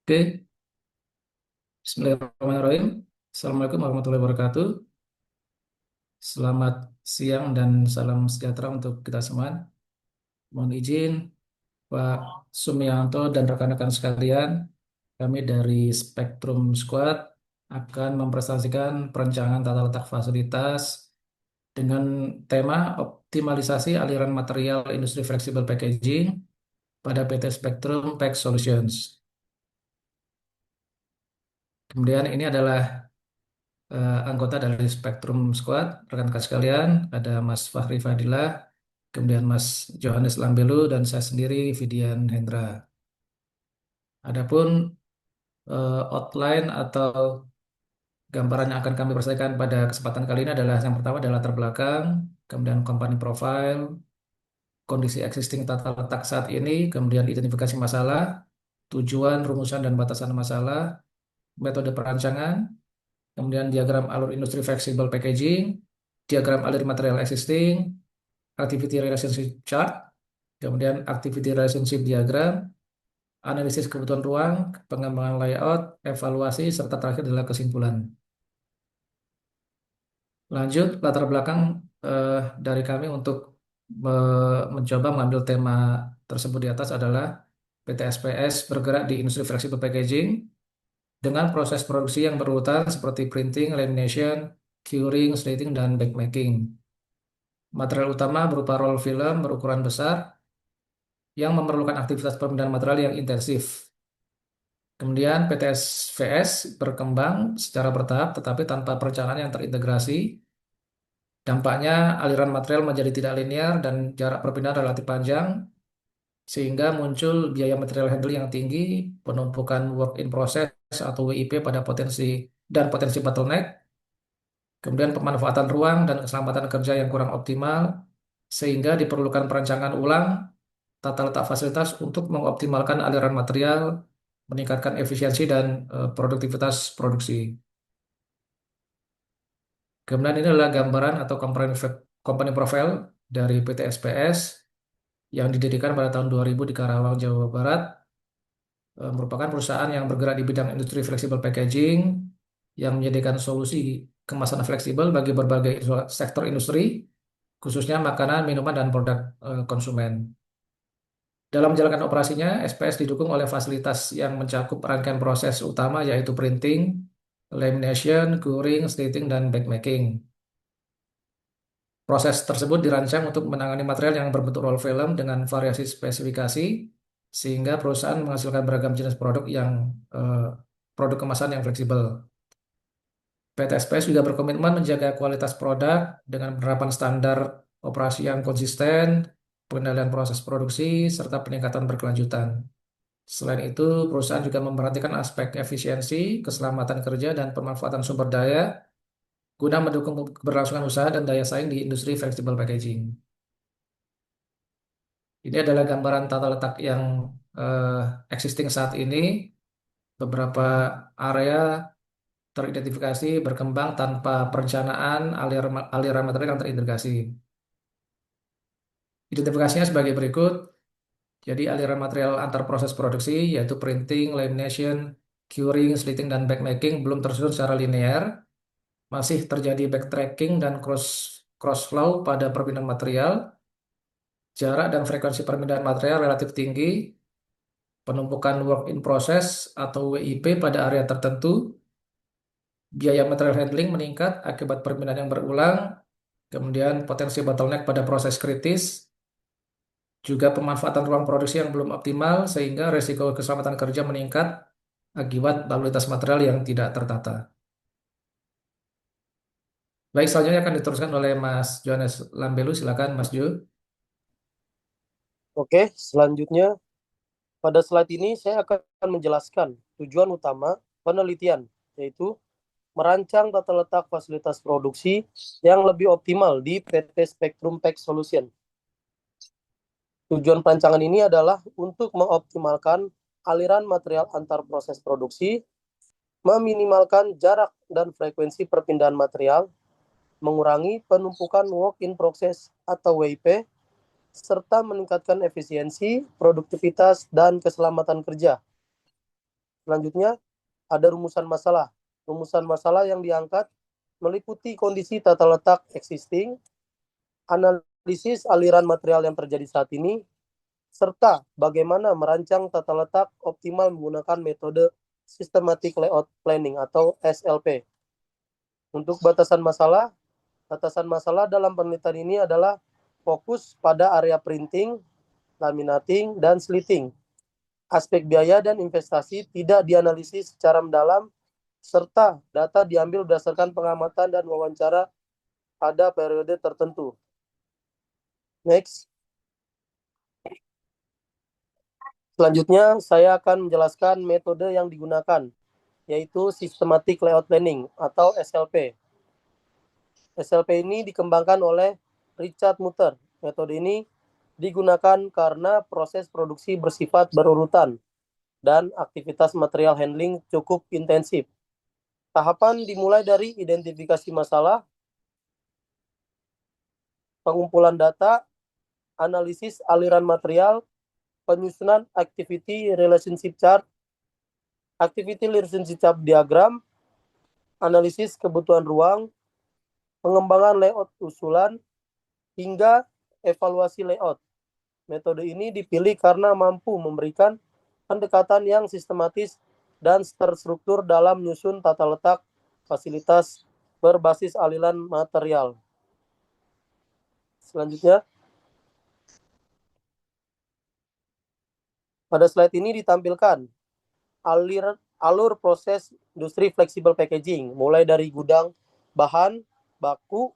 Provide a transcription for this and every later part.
Oke, Bismillahirrahmanirrahim. Assalamualaikum warahmatullahi wabarakatuh. Selamat siang dan salam sejahtera untuk kita semua. Mohon izin, Pak Sumianto dan rekan-rekan sekalian, kami dari Spectrum Squad akan mempresentasikan perencanaan tata letak fasilitas dengan tema optimalisasi aliran material industri flexible packaging pada PT Spectrum Pack Solutions. Kemudian ini adalah anggota dari Spectrum Squad, rekan-rekan sekalian, ada Mas Fahri Fadilah, kemudian Mas Johannes Lambelu, dan saya sendiri, Vidian Hendra. Adapun outline atau gambaran yang akan kami presentasikan pada kesempatan kali ini adalah yang pertama adalah latar belakang, kemudian company profile, kondisi existing tata letak saat ini, kemudian identifikasi masalah, tujuan, rumusan, dan batasan masalah, metode perancangan, kemudian diagram alur industri flexible packaging, diagram alur material existing, activity relationship chart, kemudian activity relationship diagram, analisis kebutuhan ruang, pengembangan layout, evaluasi, serta terakhir adalah kesimpulan. Lanjut, latar belakang dari kami untuk mencoba mengambil tema tersebut di atas adalah PT SPS bergerak di industri flexible packaging dengan proses produksi yang berurutan seperti printing, lamination, curing, slating, dan backmaking. Material utama berupa roll film berukuran besar yang memerlukan aktivitas pemindahan material yang intensif. Kemudian PTSVS berkembang secara bertahap tetapi tanpa perencanaan yang terintegrasi. Dampaknya aliran material menjadi tidak linear dan jarak perpindahan relatif panjang sehingga muncul biaya material handling yang tinggi, penumpukan work in process atau WIP pada potensi bottleneck, kemudian pemanfaatan ruang dan keselamatan kerja yang kurang optimal sehingga diperlukan perencanaan ulang tata letak fasilitas untuk mengoptimalkan aliran material, meningkatkan efisiensi dan produktivitas produksi. Kemudian ini adalah gambaran atau company profile dari PT SPS yang didirikan pada tahun 2000 di Karawang, Jawa Barat, merupakan perusahaan yang bergerak di bidang industri flexible packaging yang menyediakan solusi kemasan fleksibel bagi berbagai sektor industri, khususnya makanan, minuman, dan produk konsumen. Dalam menjalankan operasinya, SPS didukung oleh fasilitas yang mencakup rangkaian proses utama yaitu printing, lamination, curing, slating, dan backmaking. Proses tersebut dirancang untuk menangani material yang berbentuk roll film dengan variasi spesifikasi, sehingga perusahaan menghasilkan beragam jenis produk eh, produk kemasan yang fleksibel. PT SPS juga berkomitmen menjaga kualitas produk dengan penerapan standar operasi yang konsisten, pengendalian proses produksi, serta peningkatan berkelanjutan. Selain itu, perusahaan juga memperhatikan aspek efisiensi, keselamatan kerja, dan pemanfaatan sumber daya guna mendukung keberlangsungan usaha dan daya saing di industri flexible packaging. Ini adalah gambaran tata letak yang eh, existing saat ini. Beberapa area teridentifikasi berkembang tanpa perencanaan aliran material yang terintegrasi. Identifikasinya sebagai berikut. Jadi aliran material antar proses produksi yaitu printing, lamination, curing, slitting, dan backmaking belum tersusun secara linear. Masih terjadi backtracking dan cross flow pada perpindahan material. Jarak dan frekuensi perpindahan material relatif tinggi. Penumpukan work in process atau WIP pada area tertentu. Biaya material handling meningkat akibat perpindahan yang berulang. Kemudian potensi bottleneck pada proses kritis. Juga pemanfaatan ruang produksi yang belum optimal sehingga risiko keselamatan kerja meningkat akibat lalu lintas material yang tidak tertata. Baik, selanjutnya akan diteruskan oleh Mas Johannes Lambelu. Silakan, Mas Jo. Oke, selanjutnya pada slide ini saya akan menjelaskan tujuan utama penelitian, yaitu merancang tata letak fasilitas produksi yang lebih optimal di PT Spectrum Pack Solution. Tujuan perancangan ini adalah untuk mengoptimalkan aliran material antar proses produksi, meminimalkan jarak dan frekuensi perpindahan material, mengurangi penumpukan work in process atau WIP, serta meningkatkan efisiensi, produktivitas, dan keselamatan kerja. Selanjutnya, ada rumusan masalah. Rumusan masalah yang diangkat meliputi kondisi tata letak existing, analisis aliran material yang terjadi saat ini, serta bagaimana merancang tata letak optimal menggunakan metode Systematic Layout Planning atau SLP. Untuk batasan masalah dalam penelitian ini adalah fokus pada area printing, laminating, dan slitting. Aspek biaya dan investasi tidak dianalisis secara mendalam, serta data diambil berdasarkan pengamatan dan wawancara pada periode tertentu. Next. Selanjutnya, saya akan menjelaskan metode yang digunakan, yaitu Systematic Layout Planning atau SLP. SLP ini dikembangkan oleh Richard Mutter. Metode ini digunakan karena proses produksi bersifat berurutan dan aktivitas material handling cukup intensif. Tahapan dimulai dari identifikasi masalah, pengumpulan data, analisis aliran material, penyusunan activity relationship chart, activity relationship chart diagram, analisis kebutuhan ruang, pengembangan layout usulan, hingga evaluasi layout. Metode ini dipilih karena mampu memberikan pendekatan yang sistematis dan terstruktur dalam menyusun tata letak fasilitas berbasis aliran material. Selanjutnya, pada slide ini ditampilkan alur proses industri fleksibel packaging, mulai dari gudang bahan baku,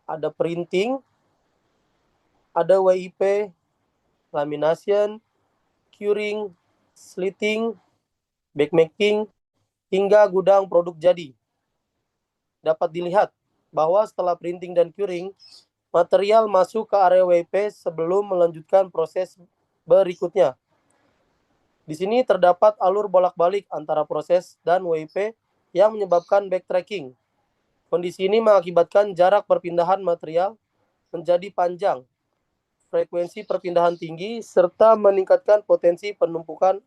ada printing, ada WIP, lamination, curing, slitting, backmaking, hingga gudang produk jadi. Dapat dilihat bahwa setelah printing dan curing, material masuk ke area WIP sebelum melanjutkan proses berikutnya. Di sini terdapat alur bolak-balik antara proses dan WIP yang menyebabkan backtracking. Kondisi ini mengakibatkan jarak perpindahan material menjadi panjang, frekuensi perpindahan tinggi, serta meningkatkan potensi penumpukan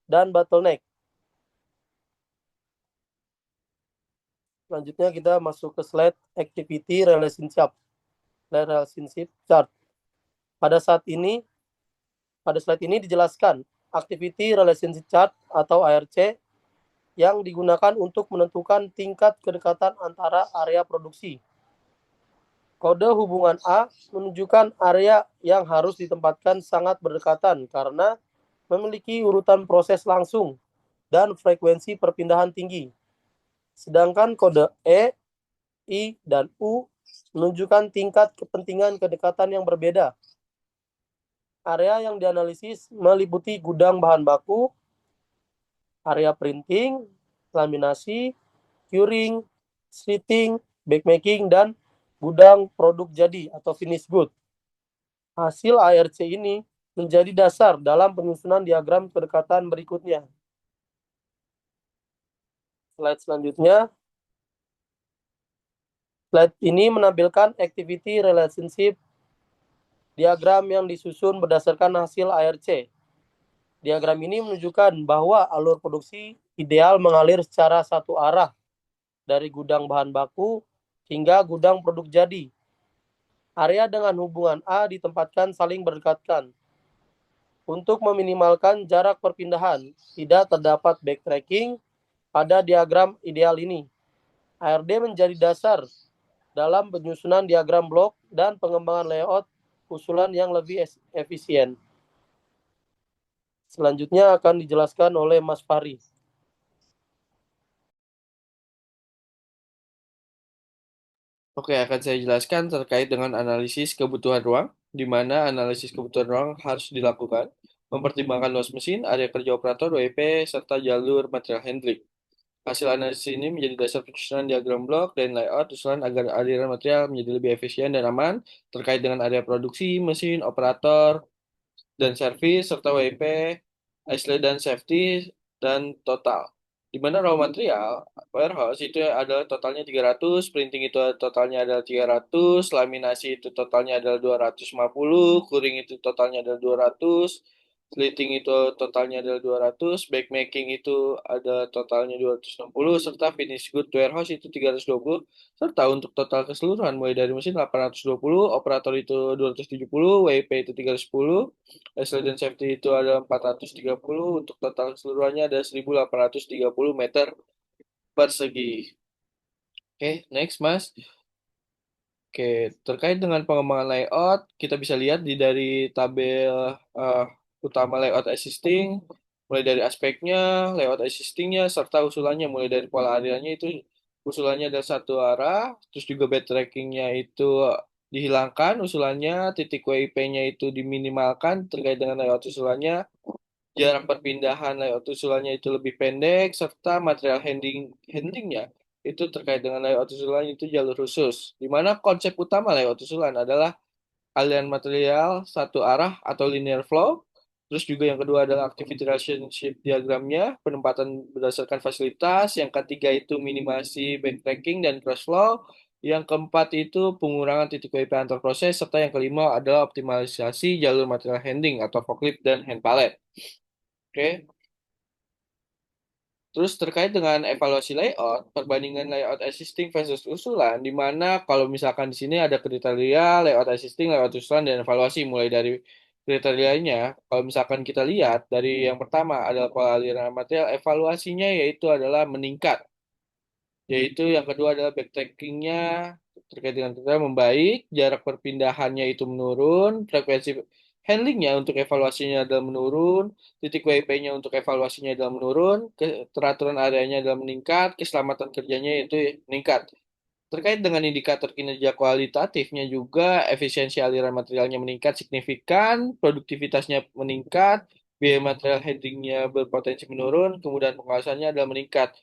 dan bottleneck. Selanjutnya kita masuk ke slide activity relationship chart. Pada slide ini dijelaskan activity relationship chart atau ARC yang digunakan untuk menentukan tingkat kedekatan antara area produksi. Kode hubungan A menunjukkan area yang harus ditempatkan sangat berdekatan karena memiliki urutan proses langsung dan frekuensi perpindahan tinggi. Sedangkan kode E, I, dan U menunjukkan tingkat kepentingan kedekatan yang berbeda. Area yang dianalisis meliputi gudang bahan baku, area printing, laminasi, curing, slitting, backmaking, dan gudang produk jadi atau finished good. Hasil ARC ini menjadi dasar dalam penyusunan diagram kedekatan berikutnya. Slide selanjutnya. Slide ini menampilkan activity relationship diagram yang disusun berdasarkan hasil ARC. Diagram ini menunjukkan bahwa alur produksi ideal mengalir secara satu arah dari gudang bahan baku hingga gudang produk jadi. Area dengan hubungan A ditempatkan saling berdekatan. Untuk meminimalkan jarak perpindahan, tidak terdapat backtracking pada diagram ideal ini. ARD menjadi dasar dalam penyusunan diagram blok dan pengembangan layout usulan yang lebih efisien. Selanjutnya akan dijelaskan oleh Mas Fahri. Oke, akan saya jelaskan terkait dengan analisis kebutuhan ruang, di mana analisis kebutuhan ruang harus dilakukan, mempertimbangkan luas mesin, area kerja operator, WP, serta jalur material handling. Hasil analisis ini menjadi dasar penyusunan diagram blok dan layout usulan agar aliran material menjadi lebih efisien dan aman terkait dengan area produksi, mesin, operator, dan servis, serta WP, islet dan safety, dan total. Di mana raw material, warehouse itu adalah totalnya 300, printing itu totalnya adalah 300, laminasi itu totalnya adalah 250, curing itu totalnya adalah 200, Slating itu totalnya adalah 200, backmaking itu ada totalnya 260, serta finish good warehouse itu 320, serta untuk total keseluruhan mulai dari mesin 820, operator itu 270, WIP itu 310, hasil dan safety itu ada 430, untuk total keseluruhannya ada 1830 meter persegi. Oke, next Mas. Oke, terkait dengan pengembangan layout, kita bisa lihat dari tabel eh, utama layout existing, mulai dari aspeknya, layout existingnya, serta usulannya, mulai dari pola areanya itu usulannya ada satu arah, terus juga backtrackingnya itu dihilangkan, usulannya titik WIP-nya itu diminimalkan terkait dengan layout usulannya, jarak perpindahan layout usulannya itu lebih pendek, serta material handlingnya itu terkait dengan layout usulan itu jalur khusus. Di mana konsep utama layout usulan adalah aliran material satu arah atau linear flow. Terus juga yang kedua adalah activity relationship diagramnya, penempatan berdasarkan fasilitas. Yang ketiga itu minimasi backtracking dan cross flow. Yang keempat itu pengurangan titik WP antar proses, serta yang kelima adalah optimalisasi jalur material handling atau forklift dan hand pallet. Oke. Terus terkait dengan evaluasi layout, perbandingan layout existing versus usulan, di mana kalau misalkan di sini ada kriteria layout existing, layout usulan, dan evaluasi mulai dari kriterianya. Kalau misalkan kita lihat dari yang pertama adalah pola aliran material, evaluasinya yaitu adalah meningkat. Yaitu yang kedua adalah backtrackingnya terkait dengan kita membaik, jarak perpindahannya itu menurun, frekuensi handlingnya untuk evaluasinya adalah menurun, titik WIP-nya untuk evaluasinya adalah menurun, keteraturan areanya adalah meningkat, keselamatan kerjanya itu meningkat. Terkait dengan indikator kinerja kualitatifnya juga, efisiensi aliran materialnya meningkat signifikan, produktivitasnya meningkat, biaya material handlingnya berpotensi menurun, kemudian pengawasannya adalah meningkat.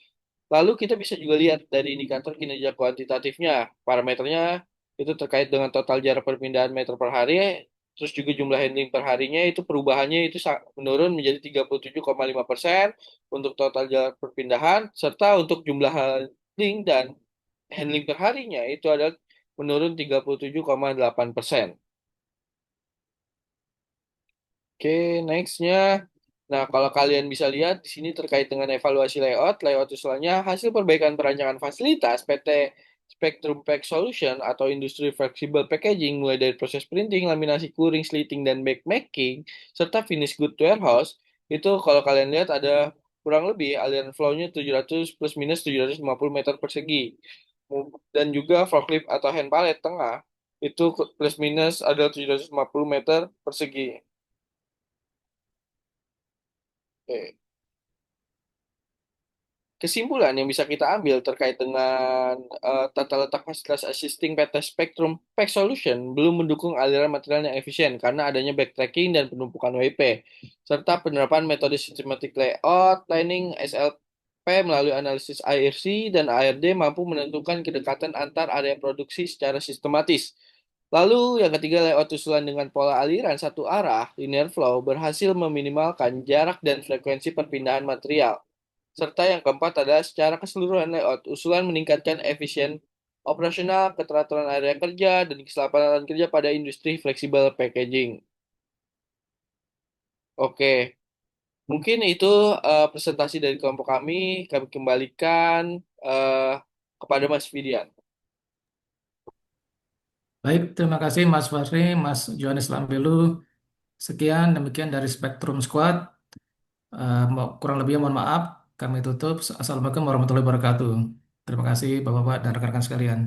Lalu kita bisa juga lihat dari indikator kinerja kuantitatifnya. Parameternya itu terkait dengan total jarak perpindahan meter per hari, terus juga jumlah handling per harinya itu perubahannya itu menurun menjadi 37,5% untuk total jarak perpindahan, serta untuk jumlah handling dan handling per harinya itu adalah menurun 37,8%. Oke, nextnya. Nah, kalau kalian bisa lihat di sini terkait dengan evaluasi layout usulannya hasil perbaikan perancangan fasilitas PT Spectrum Pack Solution atau industri flexible packaging mulai dari proses printing, laminasi, curing, slitting, dan backmaking, serta finish good warehouse, itu kalau kalian lihat ada kurang lebih aliran flow-nya 700 plus minus 750 meter persegi. Dan juga forklift atau hand pallet tengah, itu plus minus ada 750 meter persegi. Oke. Kesimpulan yang bisa kita ambil terkait dengan tata letak fasilitas existing PT Spectrum Pack Solution belum mendukung aliran material yang efisien karena adanya backtracking dan penumpukan WP, serta penerapan metode systematic layout, planning, SLP melalui analisis IRC dan ARD mampu menentukan kedekatan antar area produksi secara sistematis. Lalu yang ketiga layout usulan dengan pola aliran satu arah, linear flow, berhasil meminimalkan jarak dan frekuensi perpindahan material. Serta yang keempat adalah secara keseluruhan layout, usulan meningkatkan efisien operasional, keteraturan area kerja, dan keselamatan kerja pada industri fleksibel packaging. Oke, mungkin itu presentasi dari kelompok kami. Kami kembalikan eh, kepada Mas Fidian. Baik, terima kasih Mas Fahri, Mas Johannes Lambelu. Sekian demikian dari Spektrum Squad. Kurang lebihnya mohon maaf. Kami tutup. Assalamualaikum warahmatullahi wabarakatuh. Terima kasih Bapak-Bapak dan rekan-rekan sekalian.